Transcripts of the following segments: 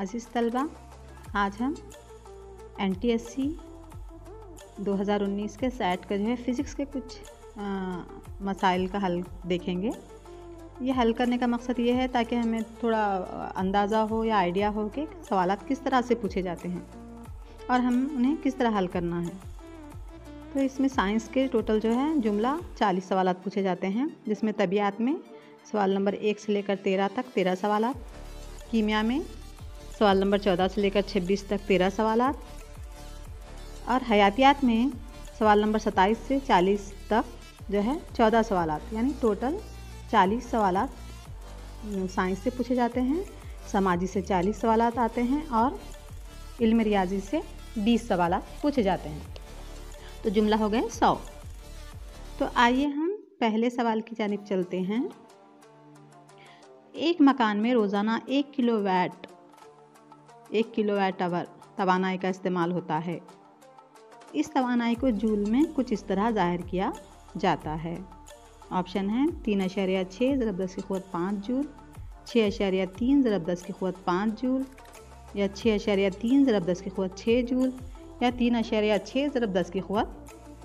अज़ीज़ तलबा, आज हम NTSC 2019 के सेट का जो है फ़िज़िक्स के कुछ मसाइल का हल देखेंगे। ये हल करने का मकसद ये है ताकि हमें थोड़ा अंदाज़ा हो या आइडिया हो कि सवालात किस तरह से पूछे जाते हैं और हम उन्हें किस तरह हल करना है। तो इसमें साइंस के टोटल जो है जुमला 40 सवालात पूछे जाते हैं, जिसमें तबियात में सवाल नंबर 1 से लेकर 13 तक 13 सवालात, कीमिया में सवाल नंबर 14 से लेकर 26 तक 13 सवालात और हयातियात में सवाल नंबर 27 से 40 तक जो है 14 सवालात, यानी टोटल 40 सवालात साइंस से पूछे जाते हैं। समाजी से 40 सवालात आते हैं और इल्म रियाजी से 20 सवालात पूछे जाते हैं। तो जुमला हो गए 100। तो आइए हम पहले सवाल की जानिब चलते हैं। एक मकान में रोज़ाना 1 किलोवाट आवर तवानाई का इस्तेमाल होता है। इस तवानाई को जूल में कुछ इस तरह ज़ाहिर किया जाता है। ऑप्शन है 3.6 ज़रब 10 की क़ुव्वत 5 जूल, 6.3 ज़रब 10 की क़ुव्वत 5 जूल, या 6.3 ज़रब 10 की क़ुव्वत 6 जूल, या 3.6 ज़रब 10 की क़ुव्वत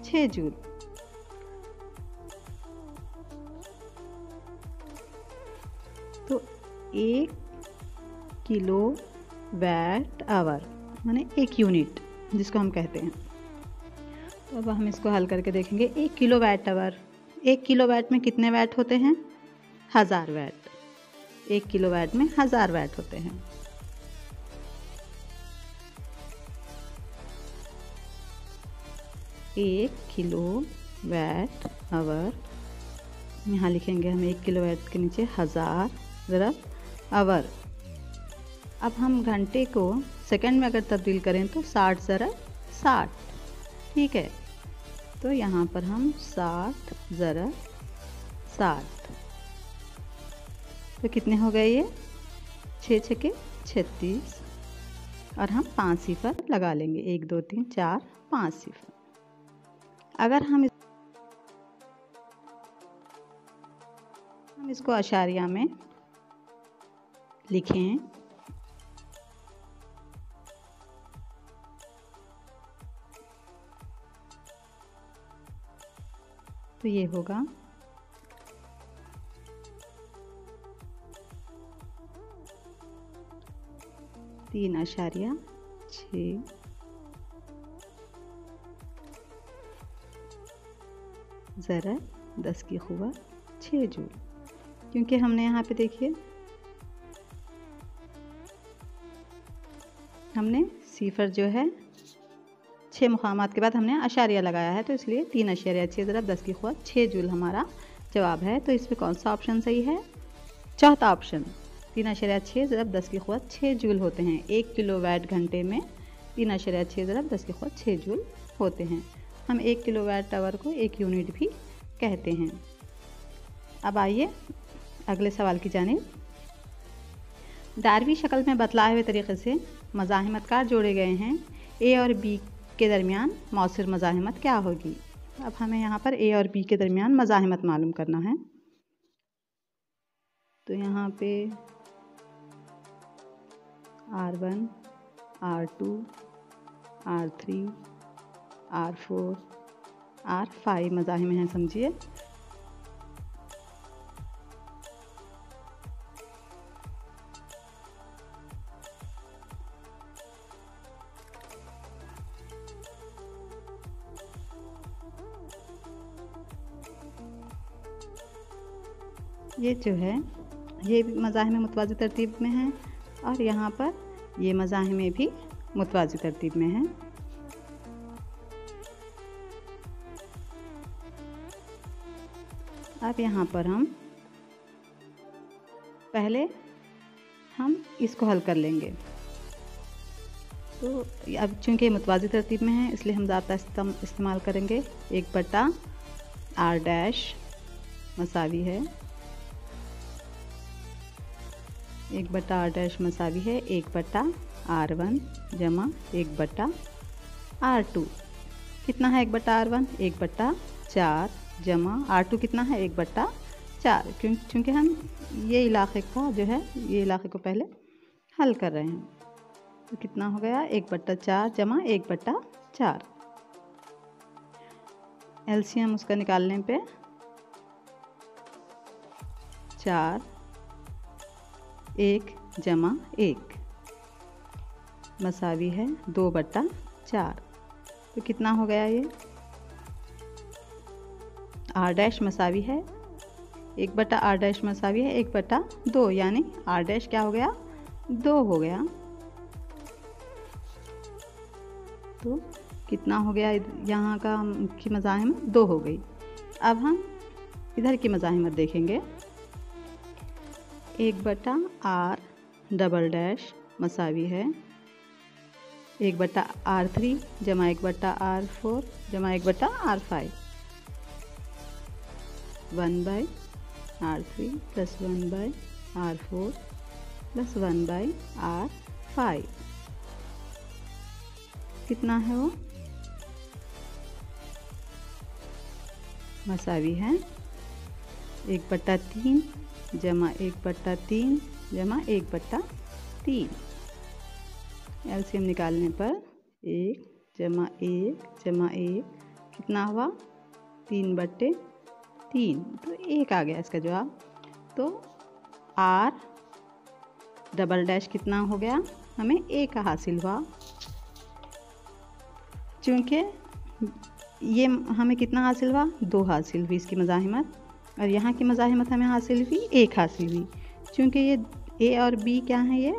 6 जूल। तो 1 किलोवाट आवर माने 1 यूनिट जिसको हम कहते हैं। तो अब हम इसको हल करके देखेंगे। 1 किलोवाट आवर, 1 किलोवाट में कितने वाट होते हैं? 1000 वाट। 1 किलोवाट में 1000 वाट होते हैं। एक किलोवाट आवर, यहाँ लिखेंगे हम 1 किलोवाट के नीचे 1000 ज़रब आवर। अब हम घंटे को सेकंड में अगर तब्दील करें तो 60 ज़रब 60, ठीक है। तो यहाँ पर हम 60 ज़रब 60, तो कितने हो गए ये? 6 छक्के 36 और हम 5 सिफर लगा लेंगे। 1 2 3 4 5 सिफर। अगर हम इसको अशारिया में लिखें तो ये होगा 3.6 ज़रब 10 की क़ुव्वत 6 जूल। क्योंकि हमने यहाँ पे देखिए हमने सिफर जो है 6 मुकामात के बाद हमने अशारिया लगाया है, तो इसलिए 3.6 ज़रब 10 की क़ुव्वत 6 जूल हमारा जवाब है। तो इसमें कौन सा ऑप्शन सही है? चौथा ऑप्शन। 3.6 ज़रब 10 की क़ुव्वत 6 जूल होते हैं। 1 किलोवाट घंटे में 3.6 ज़रब 10 की क़ुव्वत 6 जूल होते हैं। हम 1 किलोवाट आवर को 1 यूनिट भी कहते हैं। अब आइए अगले सवाल की जानिब। डार्वी शक्ल में बतलाए हुए तरीके से मज़ाहिमतकार जोड़े गए हैं। ए और बी के दरमियान मौसर मज़ाहिमत क्या होगी? अब हमें यहाँ पर ए और बी के दरमियान मज़ाहिमत मालूम करना है। तो यहाँ पे R1, R2, R3, R4, R5 मज़ाहिम हैं, समझिए। ये जो है ये मज़ाहिम मुतवाज़ी तरतीब में हैं और यहाँ पर ये मज़ाहिम भी मुतवाज़ी तरतीब में हैं। अब यहाँ पर हम पहले इसको हल कर लेंगे। तो अब चूँकि मुतवाज़ी तरतीब में है इसलिए हम ज़ाब्ता इस्तेमाल करेंगे। 1/r' मसावी है 1/r' मसावी है 1/r1 जमा 1/r2। कितना है 1/r1? 1/4 जमा R2 कितना है 1/4, क्योंकि हम ये इलाके का जो है ये इलाके को पहले हल कर रहे हैं। तो कितना हो गया 1/4 जमा 1/4। एलसीएम उसका निकालने पे 4 1 जमा 1 मसावी है 2/4। तो कितना हो गया ये आर डैश मसावी है 1/r डैश मसावी है 1/2, यानी r डैश क्या हो गया 2 हो गया। तो कितना हो गया यहाँ का की मज़ाहिमत 2 हो गई। अब हम इधर की मज़ाहिमत देखेंगे 1/r डबल डैश मसावी है 1/r3 जमा 1/r4 जमा 1/r5 1/r3 plus 1/r4 plus 1/r5 कितना है वो मसावी है 1/3 जमा 1/3 जमा 1/3। एलसीएम निकालने पर 1 जमा 1 जमा 1 कितना हुआ 3/3, तो 1 आ गया इसका जवाब। तो r डबल डैश कितना हो गया हमें 1 हासिल हुआ, चूँकि ये हमें कितना हासिल हुआ 2 हासिल हुई इसकी मज़ाहिमत, और यहाँ की मज़ाहिमत हमें हासिल हुई 1 हासिल हुई। चूँकि ये a और b क्या हैं ये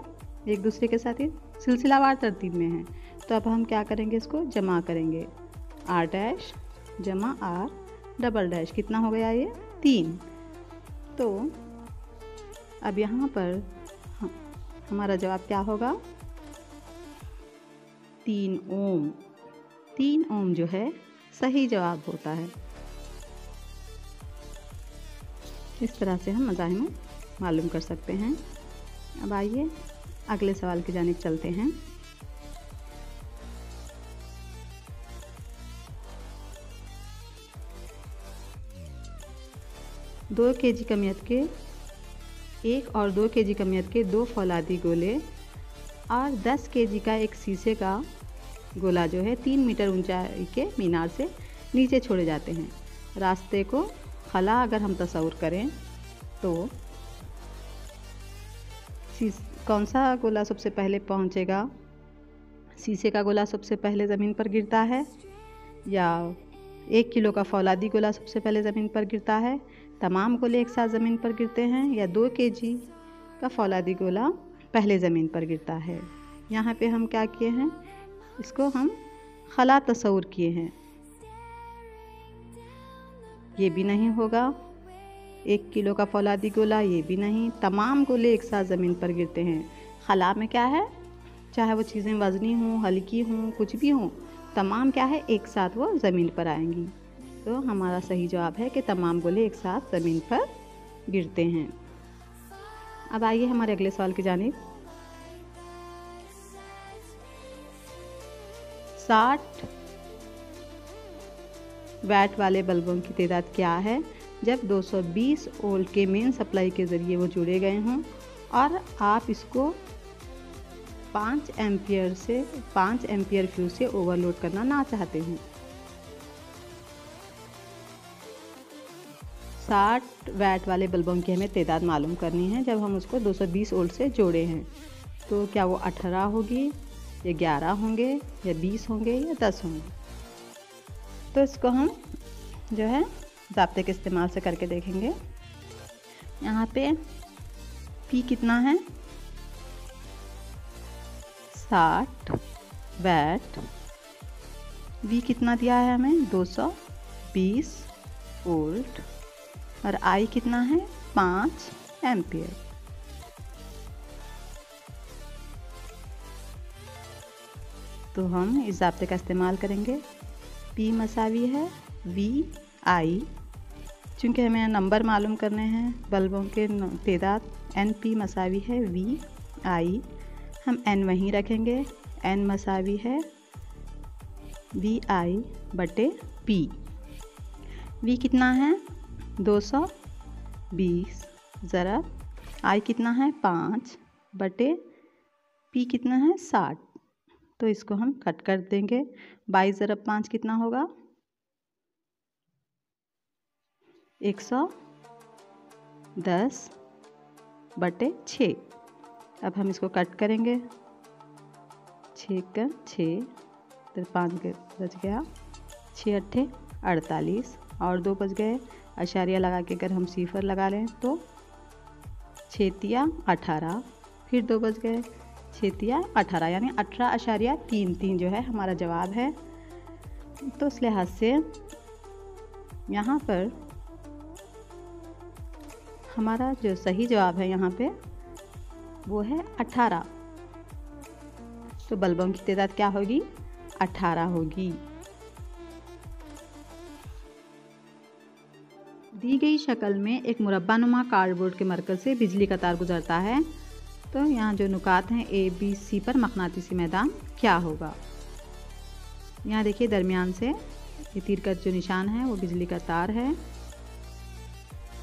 एक दूसरे के साथ ये सिलसिलावार तरतीब में है, तो अब हम क्या करेंगे इसको जमा करेंगे r डैश जमा r डबल डैश कितना हो गया ये 3। तो अब यहाँ पर हमारा जवाब क्या होगा 3 ओम। 3 ओम जो है सही जवाब होता है। इस तरह से हम मज़ाहिमत मालूम कर सकते हैं। अब आइए अगले सवाल की जानिब चलते हैं। दो केजी कमियत के 1 और 2 केजी कमियत के 2 फौलादी गोले और 10 केजी का एक शीशे का गोला जो है 3 मीटर ऊंचाई के मीनार से नीचे छोड़े जाते हैं। रास्ते को खला अगर हम तस्वुर करें तो कौन सा गोला सबसे पहले पहुंचेगा? शीशे का गोला सबसे पहले ज़मीन पर गिरता है, या 1 किलो का फौलादी गोला सबसे पहले ज़मीन पर गिरता है? तमाम गोले एक साथ ज़मीन पर गिरते हैं, या 2 केजी का फौलादी गोला पहले ज़मीन पर गिरता है? यहाँ पे हम क्या किए हैं, इसको हम खला तस्वुर किए हैं। ये भी नहीं होगा, 1 किलो का फौलादी गोला ये भी नहीं, तमाम गोले एक साथ ज़मीन पर गिरते हैं। खला में क्या है, चाहे वो चीज़ें वज़नी हों हल्की हों कुछ भी हों, तमाम क्या है एक साथ वो ज़मीन पर आएंगी। तो हमारा सही जवाब है कि तमाम गोले एक साथ ज़मीन पर गिरते हैं। अब आइए हमारे अगले सवाल की जानिब। 60 वैट वाले बल्बों की तादाद क्या है जब 220 वोल्ट के मेन सप्लाई के ज़रिए वो जुड़े गए हों और आप इसको 5 एम्पियर फ्यूज से ओवरलोड करना ना चाहते हों? 60 वैट वाले बल्बों की हमें तादाद मालूम करनी है जब हम उसको 220 वोल्ट से जोड़े हैं। तो क्या वो 18 होगी, या 11 होंगे, या 20 होंगे, या 10 होंगे? तो इसको हम जो है ज़ाब्ते के इस्तेमाल से करके देखेंगे। यहाँ पे P कितना है 60 वैट, V कितना दिया है हमें 220 वोल्ट, और I कितना है 5 एम्पियर। तो हम इस ज़ाब्ते का इस्तेमाल करेंगे। P मसावी है VI, चूँकि हमें नंबर मालूम करने हैं बल्बों के तादाद, NP मसावी है VI, हम N वहीं रखेंगे, N मसावी है VI/P। V कितना है 220 ज़रा I कितना है 5/P पी कितना है 60, तो इसको हम कट कर देंगे। 22 ज़रब 5 कितना होगा 110/6। अब हम इसको कट करेंगे। 6 का 6 तो 5 बच गया, 6 अट्ठे 48 और 2 बच गए। अशारिया लगा के अगर हम सिफर लगा लें तो 6 तिया 18, फिर 2 बच गए, 6 तिया 18 यानी 18.33 जो है हमारा जवाब है। तो इस लिहाज से यहाँ पर हमारा जो सही जवाब है यहाँ पे वो है 18। तो बल्बों की तादाद क्या होगी 18 होगी। दी गई शक्ल में एक मुरब्बानुमा कार्डबोर्ड के मरकज़ से बिजली का तार गुजरता है, तो यहाँ जो नुकात हैं A, B, C पर मकनातीसी मैदान क्या होगा। यहाँ देखिए दरमियान से ये तीर का जो निशान है वो बिजली का तार है,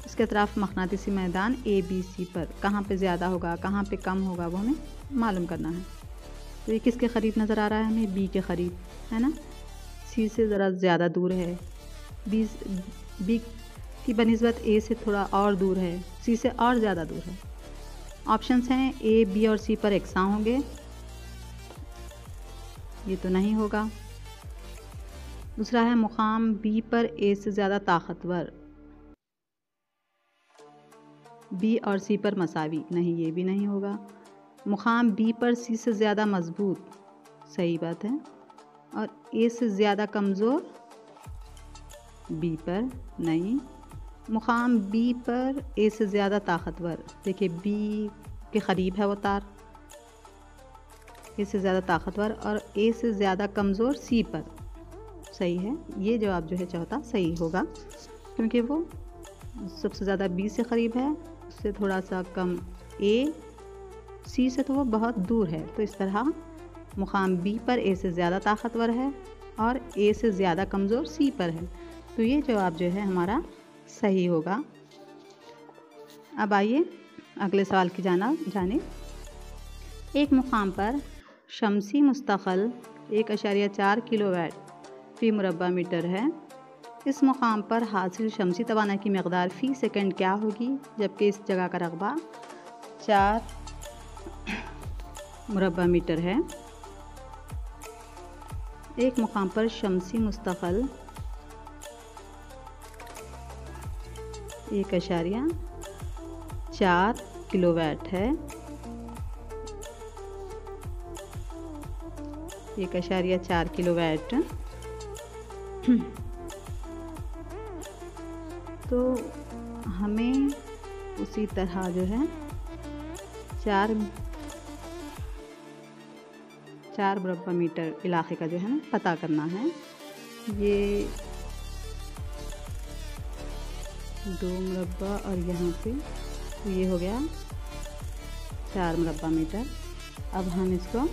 इसके तरफ मकनातीसी मैदान A, B, C पर कहाँ पे ज़्यादा होगा कहाँ पे कम होगा वो हमें मालूम करना है। तो ये किसके करीब नज़र आ रहा है हमें B के करीब है ना, C से ज़रा ज़्यादा दूर है, B की बनिस्बत A से थोड़ा और दूर है, C से और ज़्यादा दूर है। ऑप्शंस हैं A, B और C पर एकसां होंगे, ये तो नहीं होगा। दूसरा है मुकाम B पर A से ज़्यादा ताकतवर, B और C पर मसावी, नहीं ये भी नहीं होगा। मुकाम B पर C से ज़्यादा मजबूत, सही बात है, और A से ज़्यादा कमज़ोर B पर नहीं। मुकाम B पर A से ज़्यादा ताकतवर, देखिए B के करीब है वो तार, A से ज़्यादा ताकतवर, और A से ज़्यादा कमज़ोर C पर, सही है। ये जवाब जो है चौथा सही होगा, क्योंकि वो सबसे ज़्यादा B से करीब है, उससे थोड़ा सा कम A, C से तो वो बहुत दूर है। तो इस तरह मुकाम B पर A से ज़्यादा ताकतवर है और A से ज़्यादा कमज़ोर C पर है, तो ये जवाब जो है हमारा सही होगा। अब आइए अगले सवाल की जानिब। एक मुकाम पर शमसी मुस्तक़ल 1.4 किलोवाट फ़ी मुरब्बा मीटर है। इस मुकाम पर हासिल शमसी तवानाई की मकदार फ़ी सेकंड क्या होगी, जबकि इस जगह का रकबा 4 मुरब्बा मीटर है। एक मुकाम पर शमसी मुस्तक़ल 1.4 किलोवाट है, 1.4 किलोवाट। तो हमें उसी तरह जो है 4 मुरब्बा मीटर इलाके का जो है ना पता करना है। ये 2 मुरब्बा और यहाँ पे तो ये हो गया 4 मुरब्बा मीटर। अब हम इसको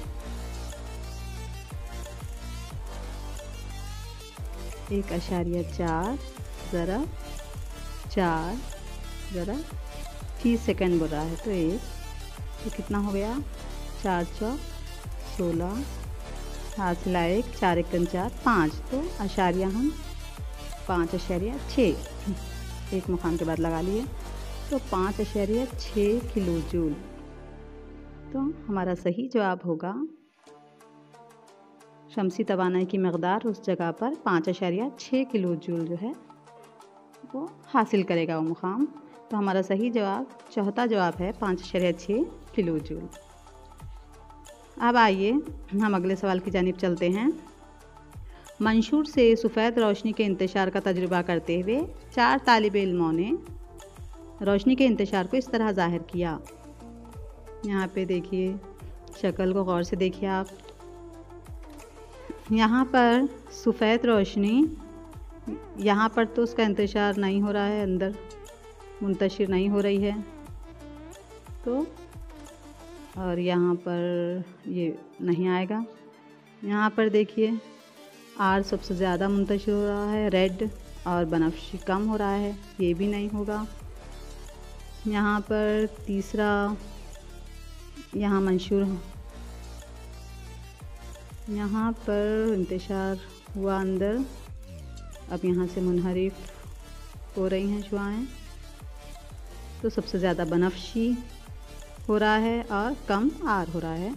एक 1.4 ज़रा 4 ज़रा 30 सेकंड बोल रहा है, तो एक तो कितना हो गया 4 चौक 16, हाथ से लाए 4 एकन 4 5, तो अशारिया हम 5.6 एक मुकाम के बाद लगा लिए, तो 5.6 किलो जूल। तो हमारा सही जवाब होगा शमसी तवानाई की मकदार उस जगह पर 5.6 किलो जूल जो है वो हासिल करेगा वो मुकाम। तो हमारा सही जवाब चौथा जवाब है 5.6 किलो जूल। अब आइए हम अगले सवाल की जानिब चलते हैं। मंशूर से सफ़ेद रोशनी के इंतशार का तजुर्बा करते हुए 4 तालिब इल्मों ने रोशनी के इंतशार को इस तरह ज़ाहिर किया। यहाँ पे देखिए, शक्ल को गौर से देखिए आप। यहाँ पर सफ़ेद रोशनी, यहाँ पर तो उसका इंतशार नहीं हो रहा है, अंदर मुंतशिर नहीं हो रही है, तो और यहाँ पर ये नहीं आएगा। यहाँ पर देखिए आर सबसे ज़्यादा मुंतशिर हो रहा है, रेड, और बनफशी कम हो रहा है, ये भी नहीं होगा। यहाँ पर तीसरा यहाँ मंशूर यहाँ पर इंतशार हुआ अंदर, अब यहाँ से मुनहरिफ हो रही हैं शुआएँ। तो सबसे ज़्यादा बनफ्शी हो रहा है और कम आर हो रहा है।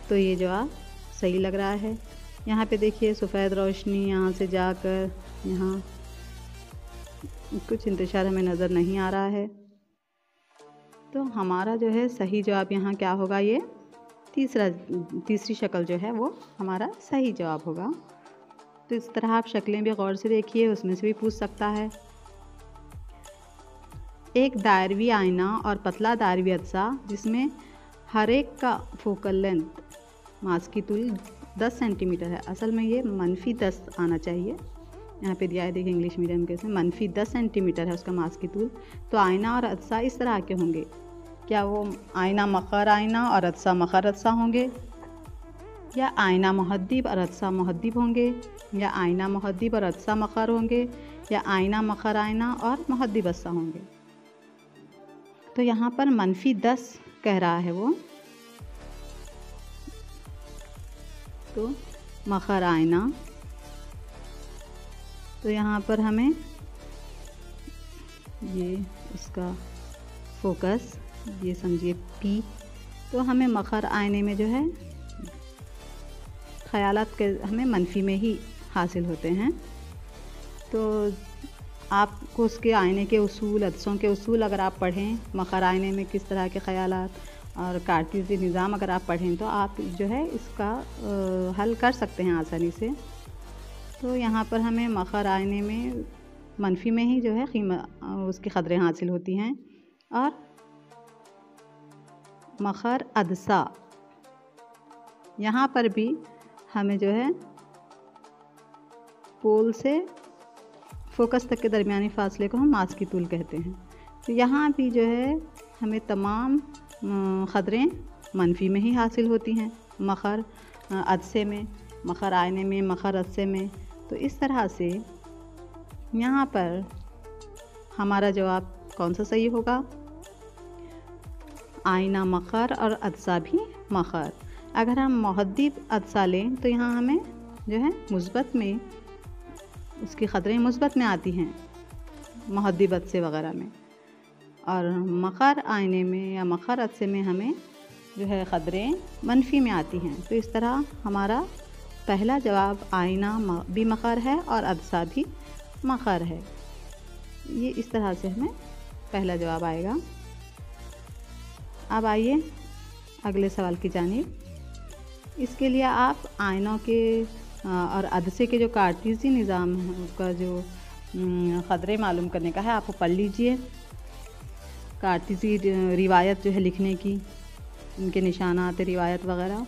तो ये जवाब सही लग रहा है। यहाँ पे देखिए सफ़ेद रोशनी यहाँ से जाकर यहाँ कुछ इंतशार हमें नज़र नहीं आ रहा है। तो हमारा जो है सही जवाब यहाँ क्या होगा, ये तीसरी शक्ल जो है वो हमारा सही जवाब होगा। तो इस तरह आप शक्लें भी गौर से देखिए, उसमें से भी पूछ सकता है। एक दायरवी आईना और पतला दायरवी अज्जा जिसमें हर एक का फोकल लेंथ मास की तुल 10 सेंटीमीटर है। असल में ये -10 आना चाहिए, यहाँ पे दिया है देखिए इंग्लिश मीडियम के इसमें -10 सेंटीमीटर है उसका मास की तुल। तो आईना और अज्जा इस तरह के होंगे, क्या वो आईना मखर आईना और अज्जा मखर अज्जा होंगे, या आईना मुहद्दिब और अज्जा मुहद्दिब होंगे, या आईना मुहद्दिब और अज्जा मखर होंगे, या आईना मखर आईना और मुहद्दिब अज्जा होंगे। तो यहाँ पर -10 कह रहा है वो, तो मखर आईना। तो यहाँ पर हमें ये उसका फोकस ये समझिए P। तो हमें मखर आईने में जो है ख़यालात के हमें मनफी में ही हासिल होते हैं। तो आपको उसके आईने के उसूल, अदसों के उसूल अगर आप पढ़ें, मखर आईने में किस तरह के ख़यालात और कार्टेज़ी निज़ाम अगर आप पढ़ें तो आप जो है इसका हल कर सकते हैं आसानी से। तो यहाँ पर हमें मखर आईने में मनफी में ही जो है उसकी क़दरें हासिल होती हैं। और मखर अदसा, यहाँ पर भी हमें जो है पोल से फोकस तक के दरमियानी फासले को हम मास की तूल कहते हैं। तो यहाँ भी जो है हमें तमाम क़दरें मनफी में ही हासिल होती हैं, मखर अदसे में, मखर आईने में, मखर अदसे में। तो इस तरह से यहाँ पर हमारा जवाब कौन सा सही होगा, आईना मखर और अदसा भी मखर। अगर हम मुहद्दिब अदसा लें तो यहाँ हमें जो है मुस्बत में उसकी क़दरें मुस्बत में आती हैं, मुहद्दिब अदसे वग़ैरह में, और मखर आईने में या मखर अदसे में हमें जो है क़दरें मनफी में आती हैं। तो इस तरह हमारा पहला जवाब आईना भी मखर है और अदसा भी मखर है। ये इस तरह से हमें पहला जवाब आएगा। अब आइए अगले सवाल की जानिब। इसके लिए आप आइनों के और अदसे के जो कार्टेज़ी निज़ाम है उसका जो क़दरें मालूम करने का है, आप वो पढ़ लीजिए। कार्टेज़ी रिवायत जो है लिखने की, उनके निशानात रिवायत वग़ैरह,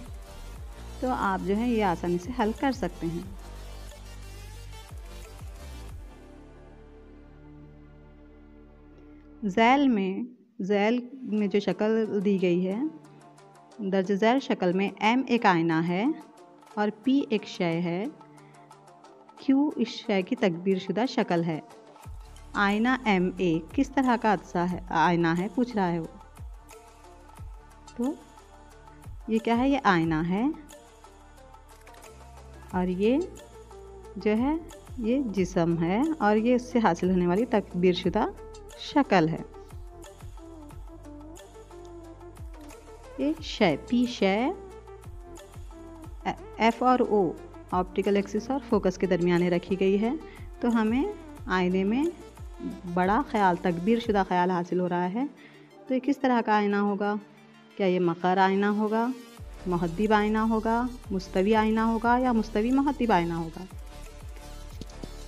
तो आप जो है ये आसानी से हल कर सकते हैं। ज़ैल में जो शक्ल दी गई है, दर्ज ज़ैल शक्ल में M एक आईना है और P एक शय है, Q इस शय की तकबीर शुदा शक्ल है। आईना MA किस तरह का अदसा है, आईना है पूछ रहा है वो। तो ये क्या है, ये आईना है और ये जो है ये जिस्म है और ये इससे हासिल होने वाली तकबीर शुदा शक्ल है। ये शय P शय F और O ऑप्टिकल एक्सिस और फोकस के दरमियान रखी गई है। तो हमें आईने में बड़ा ख्याल, तकबीर शुदा ख्याल हासिल हो रहा है। तो ये किस तरह का आईना होगा, क्या ये मखर आईना होगा, मुहद्दिब आईना होगा, मुस्तवी आईना होगा या मुस्तवी मुहद्दिब आईना होगा।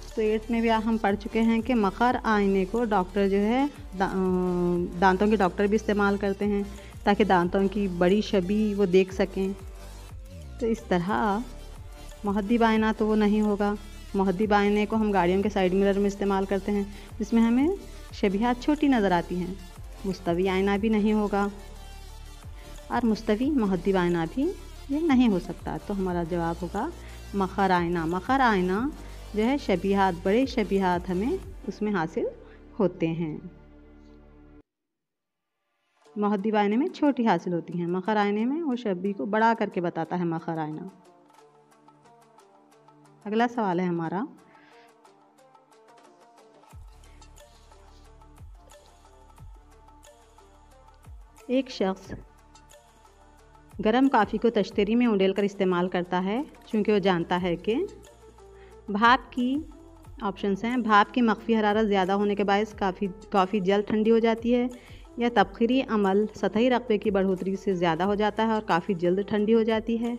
तो 8th में भी हम पढ़ चुके हैं कि मखर आईने को डॉक्टर जो है दांतों के डॉक्टर भी इस्तेमाल करते हैं ताकि दांतों की बड़ी छवि वो देख सकें। तो इस तरह मुहद्दिब आईना तो वो नहीं होगा। मुहद्दिब आईने को हम गाड़ियों के साइड मिरर में इस्तेमाल करते हैं जिसमें हमें शबीहात छोटी नज़र आती हैं। मुस्तवी आईना भी नहीं होगा और मुस्तवी मुहद्दिब आईना भी ये नहीं हो सकता। तो हमारा जवाब होगा मखर आईना। मखर आईना जो है शबीहात, बड़े शबीहात हमें उसमें हासिल होते हैं। मुहद्दिब आयने में छोटी हासिल होती हैं, मखर आयने में वो शब्बी को बड़ा करके बताता है मखर आयना। अगला सवाल है हमारा, एक शख्स गरम कॉफ़ी को तश्तरी में उंडेलकर इस्तेमाल करता है क्योंकि वो जानता है कि भाप की ऑप्शंस हैं, भाप की मख्फी हरारत ज़्यादा होने के बायस कॉफ़ी जल्द ठंडी हो जाती है, या तबखीरी अमल सतही रकबे की बढ़ोतरी से ज़्यादा हो जाता है और काफ़ी जल्द ठंडी हो जाती है,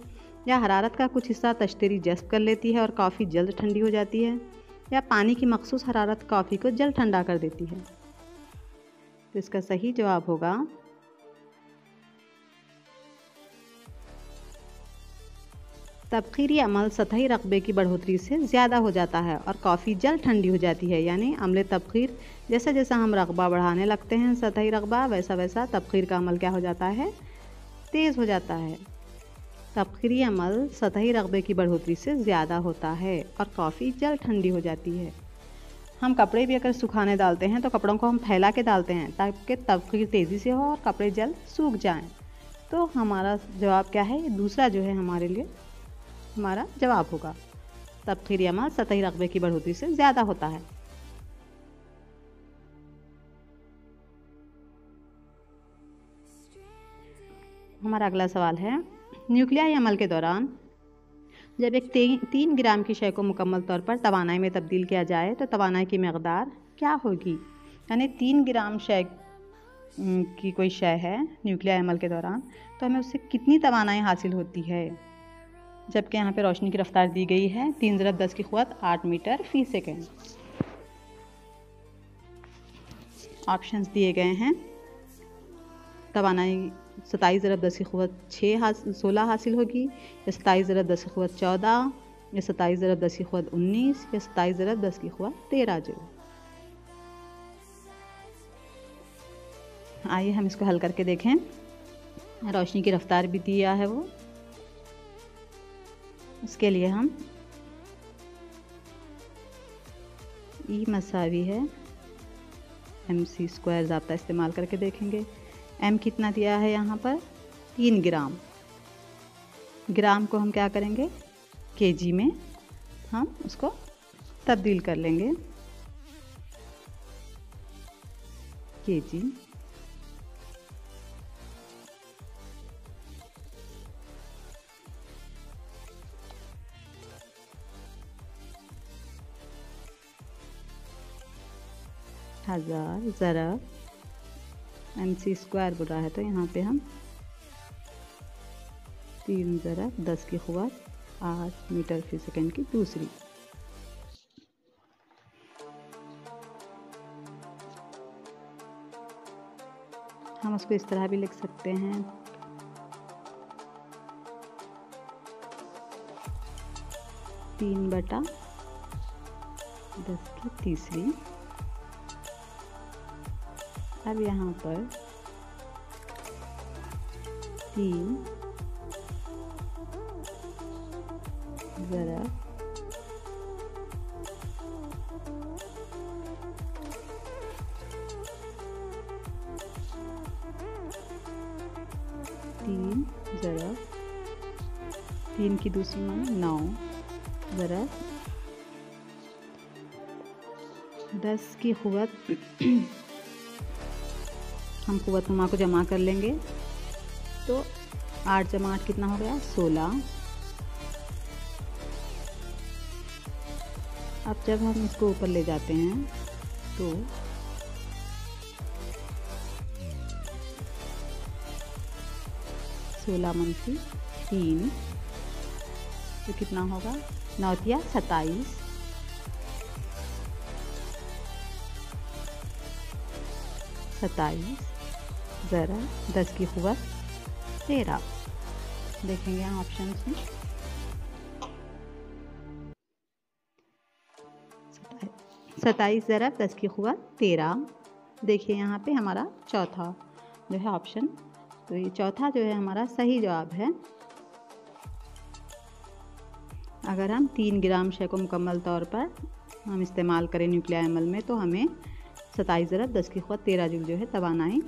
या हरारत का कुछ हिस्सा तश्तरी जज़्ब कर लेती है और कॉफ़ी जल्द ठंडी हो जाती है, या पानी की मखसूस हरारत कॉफ़ी को जल्द ठंडा कर देती है। तो इसका सही जवाब होगा तबखीरी अमल सतही रकबे की बढ़ोतरी से ज़्यादा हो जाता है और कॉफ़ी जल्द ठंडी हो जाती है। यानी अमले तबखीर, जैसा जैसा हम रकबा बढ़ाने लगते हैं सतही रकबा, वैसा वैसा तबखीर का अमल क्या हो जाता है, तेज़ हो जाता है। तबखीरी अमल सतही रकबे की बढ़ोतरी से ज़्यादा होता है और कॉफ़ी जल्द ठंडी हो जाती है। हम कपड़े भी अगर सुखाने डालते हैं तो कपड़ों को हम फैला के डालते हैं ताकि तबखीर तेज़ी से हो और कपड़े जल्द सूख जाएं। तो हमारा जवाब क्या है, दूसरा जो है हमारे लिए हमारा जवाब होगा। तबखीरी अमल सतही रकबे की बढ़ोतरी से ज़्यादा होता है। हमारा अगला सवाल है, न्यूक्लियाई अमल के दौरान जब एक 3 ग्राम की शय को मुकम्मल तौर पर तवानाई में तब्दील किया जाए तो तवानाई की मकदार क्या होगी। यानी 3 ग्राम शय की कोई शय है न्यूक्लियाई अमल के दौरान, तो हमें उससे कितनी तवानाई हासिल होती है। जबकि यहाँ पे रोशनी की रफ्तार दी गई है 3 × 10 की क़ुव्वत 8 मीटर फ़ी सेकेंड। ऑप्शंस दिए गए हैं, तवानाई 27 × 10 की क़ुव्वत 16 हासिल होगी, या 27 × 10 की क़ुव्वत 14, या 27 × 10 की क़ुव्वत 19, या 27 × 10 की क़ुव्वत 13 जूल। आइए हम इसको हल करके देखें। रोशनी की रफ्तार भी दिया है वो, इसके लिए हम E मसावी है mc² ज़ाब्ता इस्तेमाल करके देखेंगे। m कितना दिया है यहाँ पर 3 ग्राम। ग्राम को हम क्या करेंगे, kg में हम उसको तब्दील कर लेंगे, kg। हज़ार ज़रब mc² बोल रहा है तो यहाँ पे हम 3 × 10 की क़ुव्वत 8 मीटर फ़ी सेकेंड की दूसरी। हम उसको इस तरह भी लिख सकते हैं, तीन बटा 10 की तीसरी। अब यहाँ पर 3 ज़रब 3 की दूसरी माने 9 ज़रब 10 की क़ुव्वत हम क़ुव्वतनुमा को जमा कर लेंगे तो 8 × 8 कितना हो गया 16। अब जब हम इसको ऊपर ले जाते हैं तो 16 - 3 तो कितना होगा 9 × 27। 27 ज़रब 10 की क़ुव्वत 13। देखेंगे यहाँ ऑप्शन में 27 ज़रब 10 की क़ुव्वत 13। देखिए यहाँ पे हमारा चौथा जो है ऑप्शन, तो ये चौथा जो है हमारा सही जवाब है। अगर हम 3 ग्राम शय को मुकम्मल तौर पर हम इस्तेमाल करें न्यूक्लियाई अमल में तो हमें 27 ज़रब 10 की क़ुव्वत 13 जूल जो है तवानाई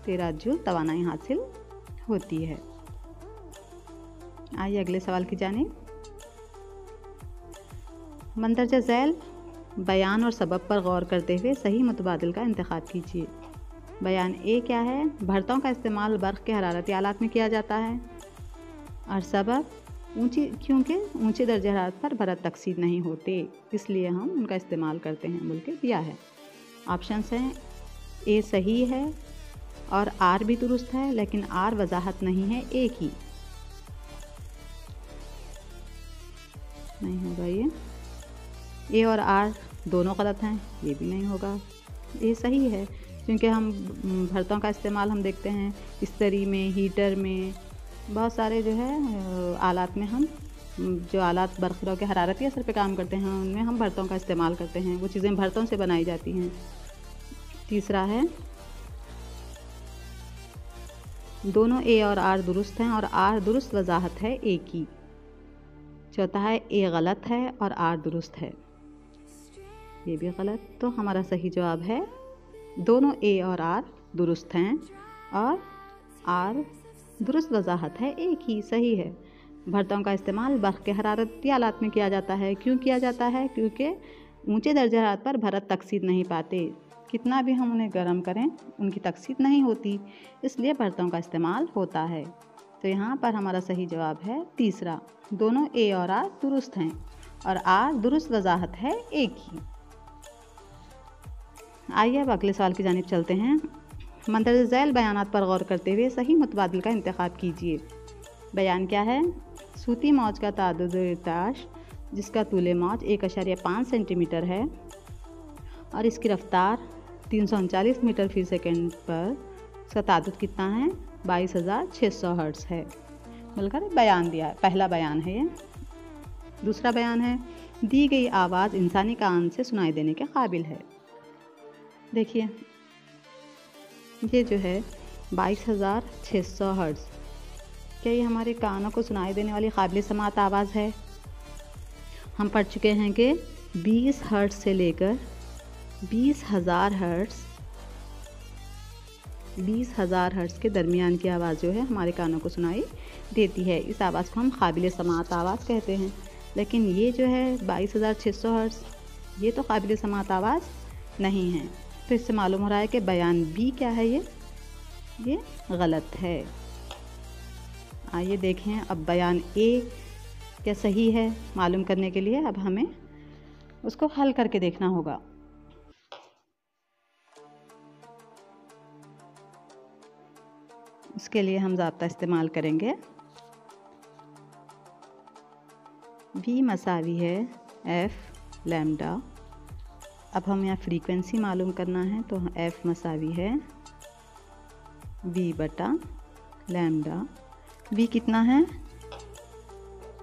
13 जूल तवानाई हासिल होती है। आइए अगले सवाल की जानिब। मंदरजा झैल बयान और सबब पर गौर करते हुए सही मुतबादिल का इंतखाब कीजिए। बयान ए क्या है? भरतों का इस्तेमाल बर्फ़ के हरारती आलात में किया जाता है। और सबब क्योंकि ऊंचे दर्जे हरारत पर भरत तकसीद नहीं होते, इसलिए हम उनका इस्तेमाल करते हैं बोल के दिया है। ऑप्शंस हैं ए सही है और आर भी दुरुस्त है, लेकिन आर वजाहत नहीं है ए की, नहीं होगा ये। ए और आर दोनों गलत हैं, ये भी नहीं होगा। ए सही है क्योंकि हम भरतों का इस्तेमाल हम देखते हैं इस्त्री में, हीटर में, बहुत सारे जो है आलात में हम जो आलात बर्फ़ के हरारती असर पे काम करते हैं उनमें हम भरतों का इस्तेमाल करते हैं। वो चीज़ें भरतों से बनाई जाती हैं। तीसरा है दोनों ए और आर दुरुस्त हैं और आर दुरुस्त वजाहत है ए की। चौथा है ए गलत है और आर दुरुस्त है, ये भी गलत। तो हमारा सही जवाब है दोनों ए और आर दुरुस्त हैं और आर दुरुस्त वजाहत है ए की, सही है। भरतों का इस्तेमाल बर्फ़ के हरारती आलात में किया जाता है। क्यों किया जाता है? क्योंकि ऊंचे दर्जे हरारत पर भरत तकसीद नहीं पाते, कितना भी हम उन्हें गर्म करें उनकी तकसीद नहीं होती, इसलिए भरतों का इस्तेमाल होता है। तो यहाँ पर हमारा सही जवाब है तीसरा, दोनों ए और आर दुरुस्त हैं और आर दुरुस्त वजाहत है ए की। आइए अब अगले सवाल की जानिब चलते हैं। मंदरजा झैल बयानात पर गौर करते हुए सही मुतबादिल का इंतखाब कीजिए। बयान क्या है? सूती मौज का तादाद इर्ताश जिसका तूले मौज 1.5 सेंटीमीटर है और इसकी रफ्तार 339 मीटर फी सेकंड पर इसका तादाद कितना है? 22,600 हर्ट्ज़ है मिलकर बयान दिया है। पहला बयान है ये। दूसरा बयान है दी गई आवाज़ इंसानी कान से सुनाई देने के काबिल है। देखिए ये जो है 22,600 हर्ट्ज़, क्या ये हमारे कानों को सुनाई देने वाली काबिल समात आवाज़ है? हम पढ़ चुके हैं कि 20 हर्ट्ज़ से लेकर 20,000 हर्ट्ज़, 20,000 हर्ट्ज़ के दरमियान की आवाज़ जो है हमारे कानों को सुनाई देती है। इस आवाज़ को हम काबिल समात आवाज़ कहते हैं। लेकिन ये जो है 22,600 हर्ट्ज़, ये तो काबिल समात आवाज़ नहीं है। तो इससे मालूम हो रहा है कि बयान बी क्या है, ये गलत है। आइए देखें अब बयान ए क्या सही है मालूम करने के लिए अब हमें उसको हल करके देखना होगा। इसके लिए हम ज़ाब्ता इस्तेमाल करेंगे। V मसावी है F लैम्डा। अब हम यहाँ फ्रीक्वेंसी मालूम करना है तो F मसावी है V बटा लैम्डा। V कितना है?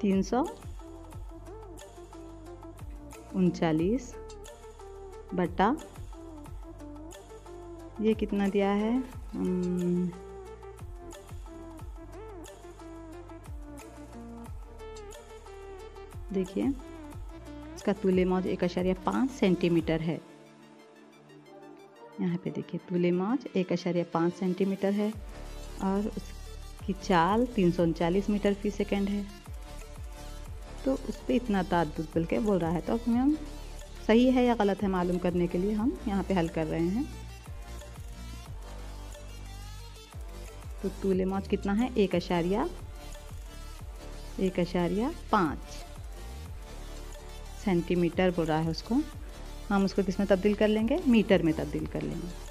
339 बटा ये कितना दिया है? देखिए इसका तूले मौज 1.5 सेंटीमीटर है। यहाँ पे देखिए तूले मौज 1.5 सेंटीमीटर है और उसकी चाल 339 मीटर फी सेकंड है। तो उस पर इतना तादाद बोल के बोल रहा है, तो अब हम सही है या गलत है मालूम करने के लिए हम यहाँ पे हल कर रहे हैं। तो तूले मौज कितना है? 1.5 सेंटीमीटर बोल रहा है उसको। हम उसको किस में तब्दील कर लेंगे? मीटर में तब्दील कर लेंगे।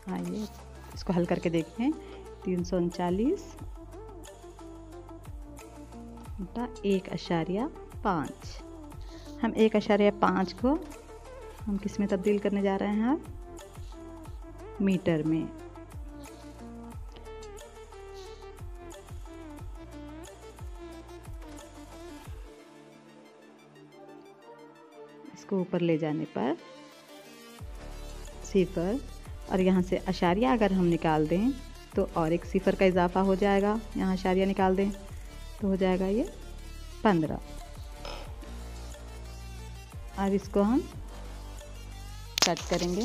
आइए इसको हल करके देखते हैं। 339 बटा 1.5। हम 1.5 को हम किस में तब्दील करने जा रहे हैं? मीटर में। इसको ऊपर ले जाने पर सिफर, और यहाँ से अशारिया अगर हम निकाल दें तो और एक सिफर का इजाफा हो जाएगा। यहाँ अशारिया निकाल दें तो हो जाएगा ये 15। अब इसको हम कट करेंगे।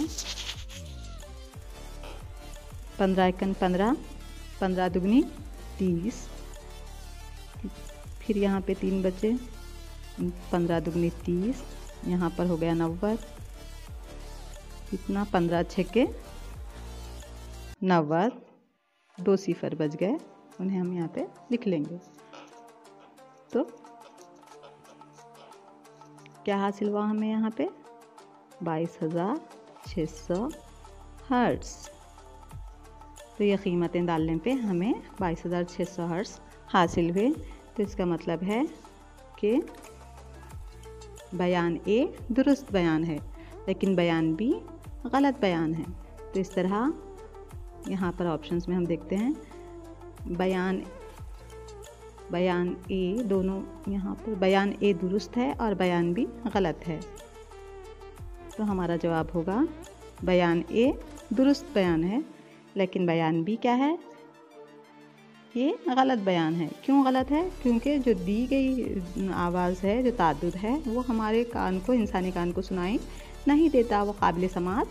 15 एकन 15, 15 दुगनी 30, फिर यहाँ पे 3 बचे, 15 दुगनी 30, यहाँ पर हो गया 90, कितना 15 छक्के 90, 2 सिफर बच गए, उन्हें हम यहाँ पे लिख लेंगे। तो क्या हासिल हुआ हमें यहाँ पे 22,600 हर्ट्ज़। तो ये कीमतें डालने पे हमें 22,600 हर्ट्ज़ हासिल हुए। तो इसका मतलब है कि बयान ए दुरुस्त बयान है लेकिन बयान बी गलत बयान है। तो इस तरह यहाँ पर ऑप्शंस में हम देखते हैं बयान ए, दोनों यहाँ पर बयान ए दुरुस्त है और बयान बी गलत है। तो हमारा जवाब होगा बयान ए दुरुस्त बयान है लेकिन बयान बी क्या है, ये गलत बयान है। क्यों गलत है? क्योंकि जो दी गई आवाज़ है, जो ताद्दुद है, वो हमारे कान को, इंसानी कान को सुनाई नहीं देता, वो काबिल समाअत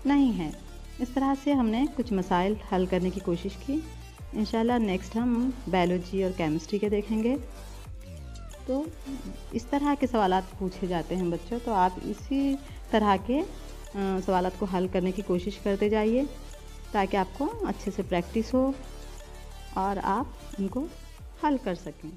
नहीं है। इस तरह से हमने कुछ मसाइल हल करने की कोशिश की। इंशाल्लाह नेक्स्ट हम बायोलॉजी और केमिस्ट्री के देखेंगे। तो इस तरह के सवालात पूछे जाते हैं बच्चों, तो आप इसी तरह के सवालात को हल करने की कोशिश करते जाइए ताकि आपको अच्छे से प्रैक्टिस हो और आप उनको हल कर सकें।